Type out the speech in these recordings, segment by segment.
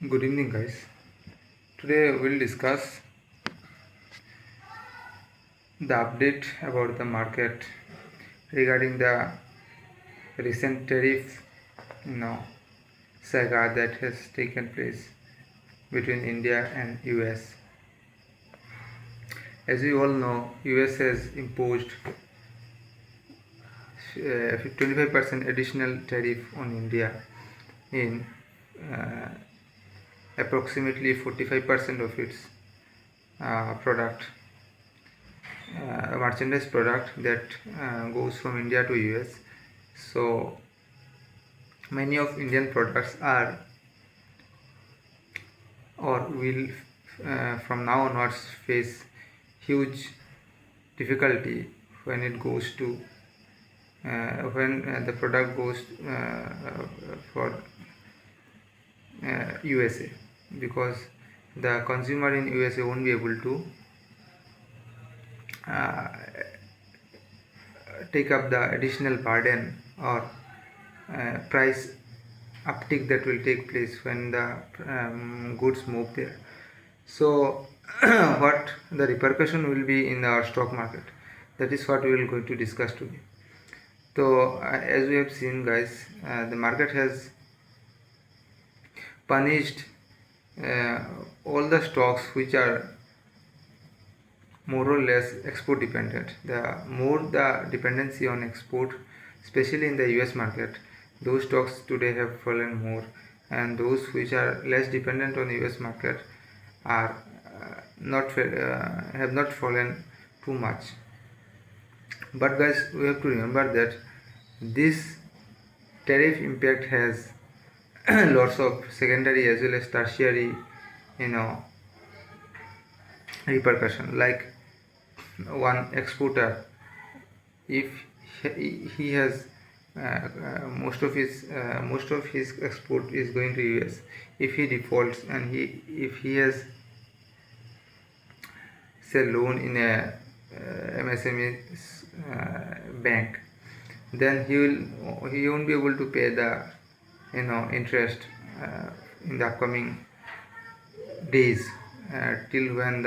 Good evening, guys. Today we'll discuss the update about the market regarding the recent tariff, saga that has taken place between India and US. As we all know, US has imposed 25% additional tariff on India in approximately 45% of its product merchandise product that goes from India to US. So many of Indian products are or will from now onwards face huge difficulty when it goes to when the product goes for USA, because the consumer in USA won't be able to take up the additional burden or price uptick that will take place when the goods move there. So what the repercussion will be in our stock market, that is what we will going to discuss today. So as we have seen, guys, the market has punished all the stocks which are more or less export dependent. The more the dependency on export, especially in the US market, those stocks today have fallen more, and those which are less dependent on US market are have not fallen too much. But guys, we have to remember that this tariff impact has lots of secondary as well as tertiary repercussion. Like one exporter, if he has most of his export is going to US, if he defaults and if he has say loan in a MSME bank, then he won't be able to pay the interest in the upcoming days until and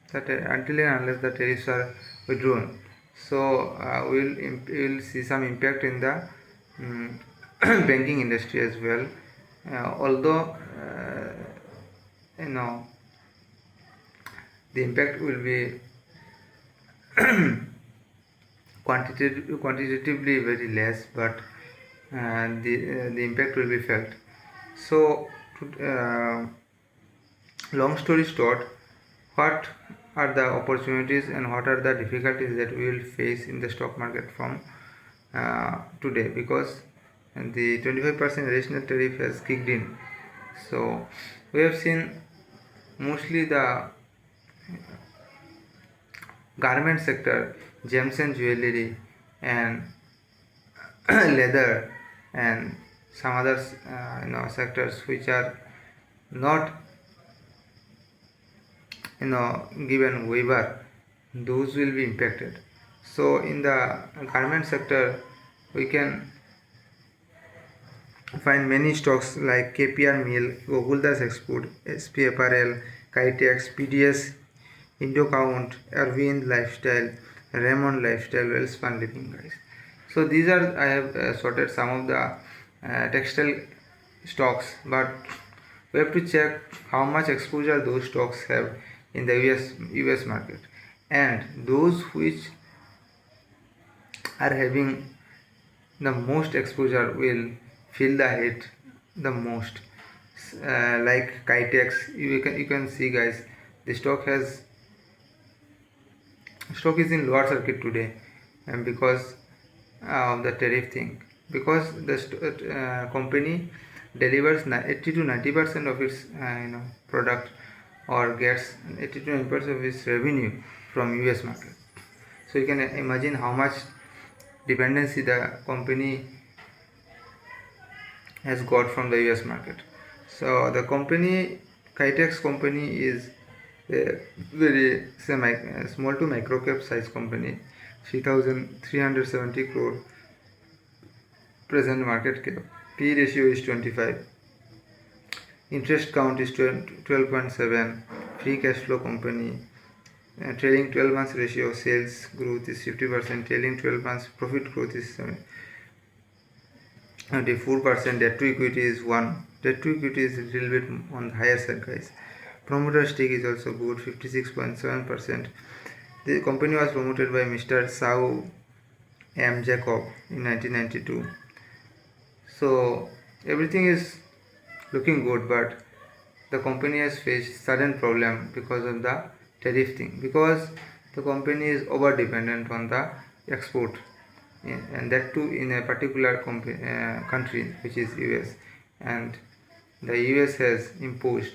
unless the tariffs are withdrawn. So we'll see some impact in the banking industry as well. Although the impact will be quantitatively very less, but the impact will be felt. So long story short, what are the opportunities and what are the difficulties that we will face in the stock market from today, because the 25% additional tariff has kicked in. So we have seen mostly the garment sector, gems and jewelry, and leather, and some other sectors which are not given waiver, those will be impacted. So in the garment sector, we can find many stocks like KPR Mill, Goguldas Export, SP Apparel, KITEX, PDS, Indocount, Arvind Lifestyle, Raymond Lifestyle, Wellspan Living, guys. So these are, I have sorted some of the textile stocks, but we have to check how much exposure those stocks have in the US market, and those which are having the most exposure will feel the hit the most. Like KITEX, you can see, guys, the stock is in lower circuit today, and because of the tariff thing, because the company delivers 80 to 90% of its product, or gets 80 to 90% of its revenue from US market. So you can imagine how much dependency the company has got from the US market. So the company, KITEX company, is a very small to micro cap size company, 3,370 crore present market cap, P ratio is 25. Interest count is 12.7. Free cash flow company. Trailing 12 months ratio of sales growth is 50%. Trailing 12 months profit growth is 74%. Debt to equity is 1. Debt to equity is a little bit on the higher side, guys. Promoter stake is also good, 56.7%. The company was promoted by Mr. Sao M. Jacob in 1992. So everything is looking good, but the company has faced sudden problem because of the tariff thing, because the company is over dependent on the export, and that too in a particular country, which is US, and the US has imposed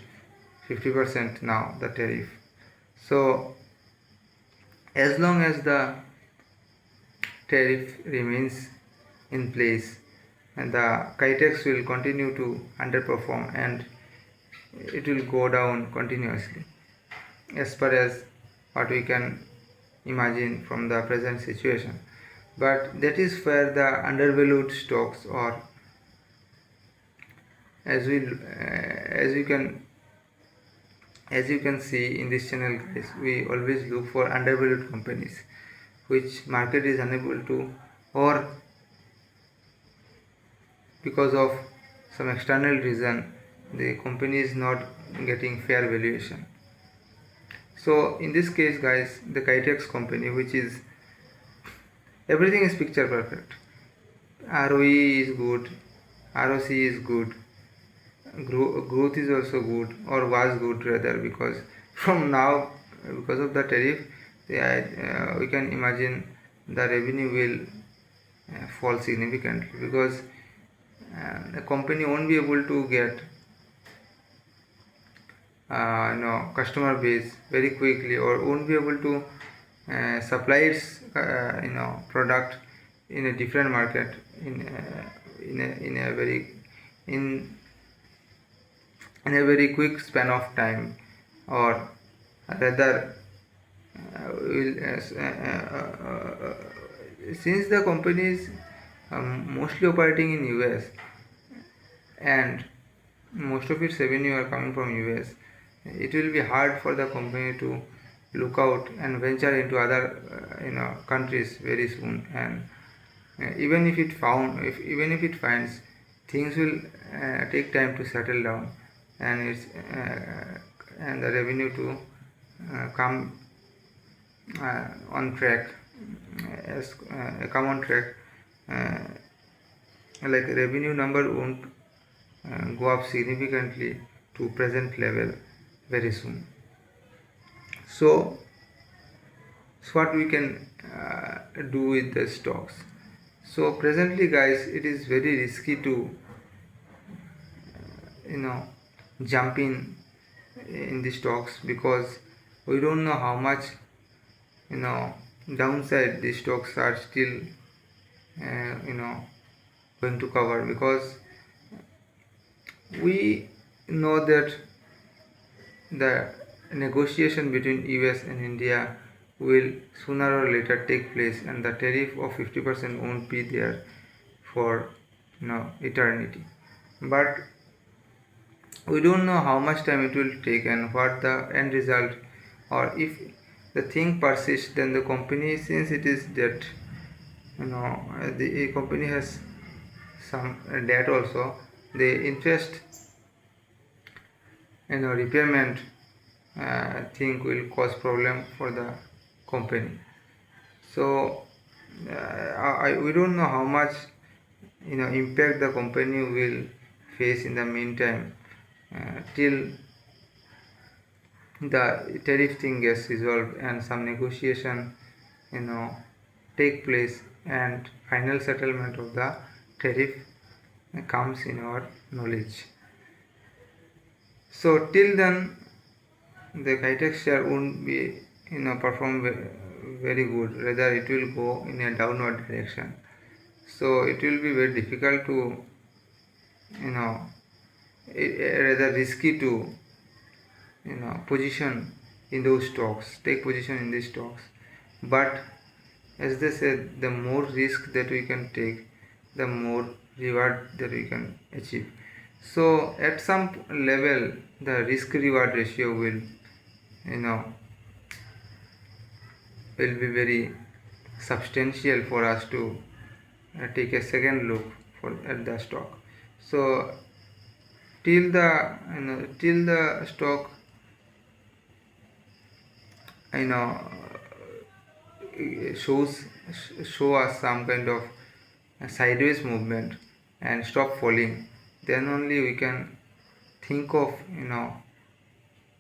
50% now the tariff. So as long as the tariff remains in place, and the KITEX will continue to underperform, and it will go down continuously, as far as what we can imagine from the present situation. But that is where the undervalued stocks, or as you can see in this channel, guys, we always look for undervalued companies which market is unable to, or because of some external reason the company is not getting fair valuation. So in this case, guys, the KITEX company, which is everything is picture perfect, ROE is good, ROC is good, growth is also good, or was good rather, because from now, because of the tariff, we can imagine the revenue will fall significantly, because the company won't be able to get customer base very quickly, or won't be able to supply its product in a different market in a very quick span of time, or rather since the company is mostly operating in US, and most of its revenue are coming from US, it will be hard for the company to look out and venture into other countries very soon. And even if it finds, things will take time to settle down, and the revenue to come on track, like revenue number won't go up significantly to present level very soon. So what we can do with the stocks. So presently, guys, it is very risky to jump in the stocks, because we don't know how much downside the stocks are still going to cover, because we know that the negotiation between US and India will sooner or later take place, and the tariff of 50% won't be there for eternity. But we don't know how much time it will take and what the end result, or if the thing persists, then the company, since it is debt, the company has some debt also, the interest repayment thing will cause problem for the company. So we don't know how much impact the company will face in the meantime, till the tariff thing gets resolved and some negotiation take place, and final settlement of the tariff comes in our knowledge. So till then, the KITEX share won't be perform very good, rather it will go in a downward direction. So it will be very difficult to rather risky to position in those stocks, take position in these stocks. But as they said, the more risk that we can take, the more reward that we can achieve. So at some level the risk reward ratio will, you know, will be very substantial for us to take a second look at the stock. So till the stock, you know, show us some kind of sideways movement and stop falling, then only we can think of, you know,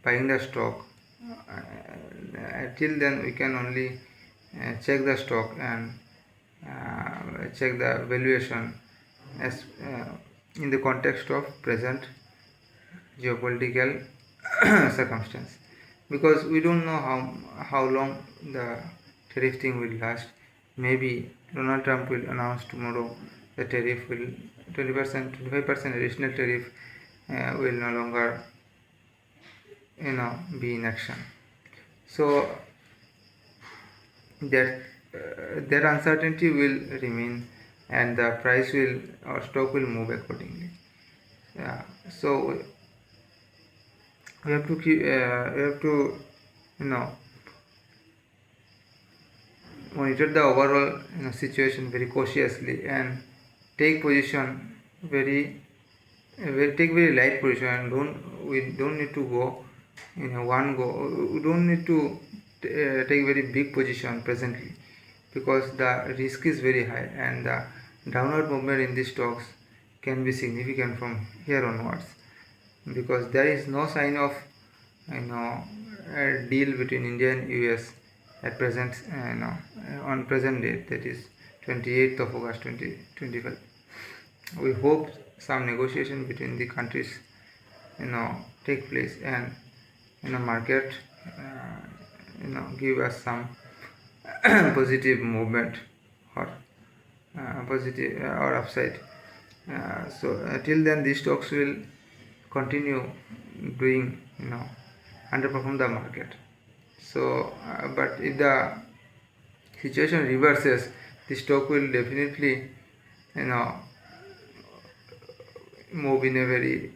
buying the stock. Till then we can only check the stock and check the valuation as in the context of present geopolitical circumstance, because we don't know how long the tariff thing will last. Maybe Donald Trump will announce tomorrow the tariff will 20%, 25% additional tariff will no longer, you know, be in action. So that uncertainty will remain, and the price will, or stock will move accordingly. Yeah. So we have to keep, we have to, you know, monitor the overall, you know, situation very cautiously and take position take very light position, and we don't need to go in one go. We don't need to take very big position presently, because the risk is very high and the downward movement in these stocks can be significant from here onwards, because there is no sign of, you know, a deal between India and US at present, on present date, that is 28th of August 2025. We hope some negotiation between the countries, you know, take place, and, you know, market, you know, give us some positive movement, or positive or upside. So till then these stocks will continue doing, you know, underperform the market. So but if the situation reverses, the stock will definitely, you know, move in a very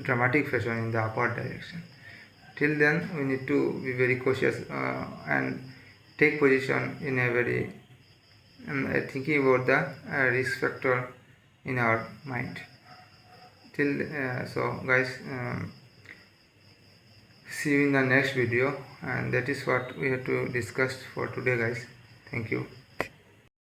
dramatic fashion in the upward direction. Till then we need to be very cautious and take position in a very thinking about the risk factor in our mind. So guys, see you in the next video, and that is what we have to discuss for today, guys. Thank you.